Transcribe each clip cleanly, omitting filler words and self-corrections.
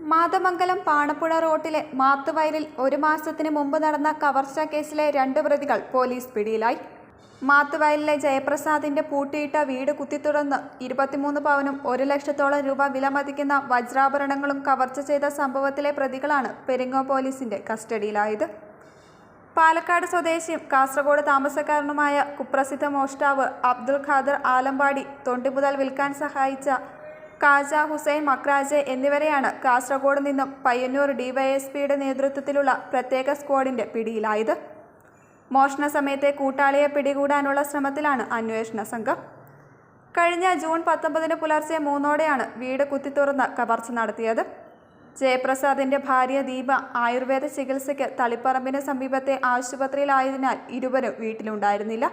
മാതമംഗലം പാണപ്പുഴ റോട്ടിലെ മാത്തുവയലിൽ 1 മാസത്തിന് മുമ്പ് നടന്ന കവർച്ചാ കേസിലെ 2 പ്രതികൾ പോലീസ് പിടിയിലായി. മാത്തുവയലിലെ ജയപ്രസാദിന്റെ പൂട്ടിയിട്ട വീട് കുത്തിത്തുറന്ന് 23 പവനും 1 ലക്ഷത്തോളം രൂപ വിലമതിക്കുന്ന വജ്രാഭരണങ്ങളും കവർച്ച ചെയ്ത സംഭവത്തിലെ പ്രതികളാണ് പെരിങ്ങോം പോലീസിന്റെ കസ്റ്റഡിയിലായത്. പാലക്കാട് സ്വദേശിയും കാസർഗോഡ് താമസക്കാരനുമായ കുപ്രസിദ്ധ മോഷ്ടാവ് അബ്ദുൽ ഖാദർ ആലമ്പാടി തൊണ്ടി മുതൽ വിൽക്കാൻ സഹായിച്ച കാജ ഹുസൈൻ മക്രാജെ എന്നിവരെയാണ് കാസർഗോഡ് നിന്നും പയ്യന്നൂർ ഡിവൈഎസ്പിയുടെ നേതൃത്വത്തിലുള്ള പ്രത്യേക സ്ക്വാഡിന്റെ പിടിയിലായത്. മോഷണ സമയത്തെ കൂട്ടാളിയെ പിടികൂടാനുള്ള ശ്രമത്തിലാണ് അന്വേഷണ സംഘം. കഴിഞ്ഞ ജൂൺ 19 പുലർച്ചെ 3ഓടെയാണ് വീട് കുത്തിത്തുറന്ന് കവർച്ച നടത്തിയത്. ജയപ്രസാദിന്റെ ഭാര്യ ദീപ ആയുർവേദ ചികിത്സയ്ക്ക് തളിപ്പറമ്പിന് സമീപത്തെ ആശുപത്രിയിലായതിനാൽ ഇരുവരും വീട്ടിലുണ്ടായിരുന്നില്ല.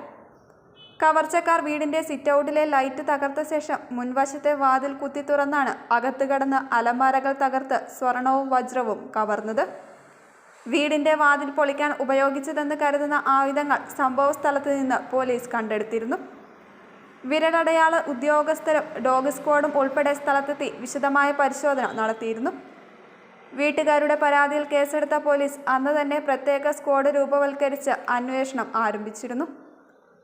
കവർച്ചക്കാർ വീടിന്റെ സിറ്റൗട്ടിലെ ലൈറ്റ് തകർത്ത ശേഷം മുൻവശത്തെ വാതിൽ കുത്തി തുറന്നാണ് അകത്ത് കടന്ന് അലമാരകൾ തകർത്ത് സ്വർണവും വജ്രവും കവർന്നത്. വീടിന്റെ വാതിൽ പൊളിക്കാൻ ഉപയോഗിച്ചതെന്ന് കരുതുന്ന ആയുധങ്ങൾ സംഭവ സ്ഥലത്ത് നിന്ന് പോലീസ് കണ്ടെടുത്തിരുന്നു. വിരലടയാള ഉദ്യോഗസ്ഥരും ഡോഗ് സ്ക്വാഡും ഉൾപ്പെടെ സ്ഥലത്തെത്തി വിശദമായ പരിശോധന നടത്തിയിരുന്നു. വീട്ടുകാരുടെ പരാതിയിൽ കേസെടുത്ത പോലീസ് അന്ന് തന്നെ പ്രത്യേക സ്ക്വാഡ് രൂപവൽക്കരിച്ച് അന്വേഷണം ആരംഭിച്ചിരുന്നു.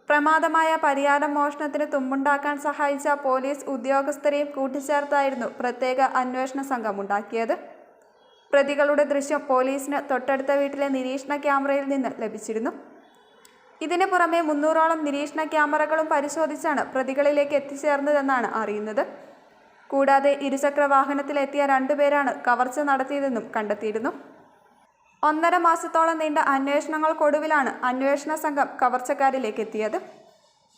പ്രമാദമായ പരിയാരം മോഷണത്തിന് തുമ്പുണ്ടാക്കാൻ സഹായിച്ച പോലീസ് ഉദ്യോഗസ്ഥരെയും കൂട്ടിച്ചേർത്തായിരുന്നു പ്രത്യേക അന്വേഷണ സംഘം ഉണ്ടാക്കിയത്. പ്രതികളുടെ ദൃശ്യം പോലീസിന് തൊട്ടടുത്ത വീട്ടിലെ നിരീക്ഷണ ക്യാമറയിൽ നിന്ന് ലഭിച്ചിരുന്നു. ഇതിന് പുറമെ 300ഓളം നിരീക്ഷണ ക്യാമറകളും പരിശോധിച്ചാണ് പ്രതികളിലേക്ക് എത്തിച്ചേർന്നതെന്നാണ് അറിയുന്നത്. കൂടാതെ ഇരുചക്ര വാഹനത്തിലെത്തിയ 2 പേരാണ് കവർച്ച നടത്തിയതെന്നും കണ്ടെത്തിയിരുന്നു. 1.5 മാസത്തോളം നീണ്ട അന്വേഷണങ്ങൾക്കൊടുവിലാണ് അന്വേഷണ സംഘം കവർച്ചക്കാരിലേക്ക് എത്തിയത്.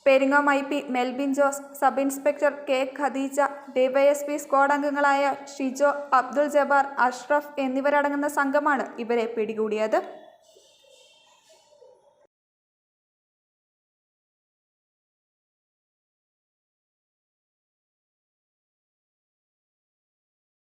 Peringome IP Melbin Jose, sub inspector K Khadeeja, DYSP squad അംഗങ്ങളായ ഷിജോ, അബ്ദുൾ ജബ്ബാർ, അഷ്റഫ് എന്നിവരടങ്ങുന്ന സംഘമാണ് ഇവരെ പിടികൂടിയത്.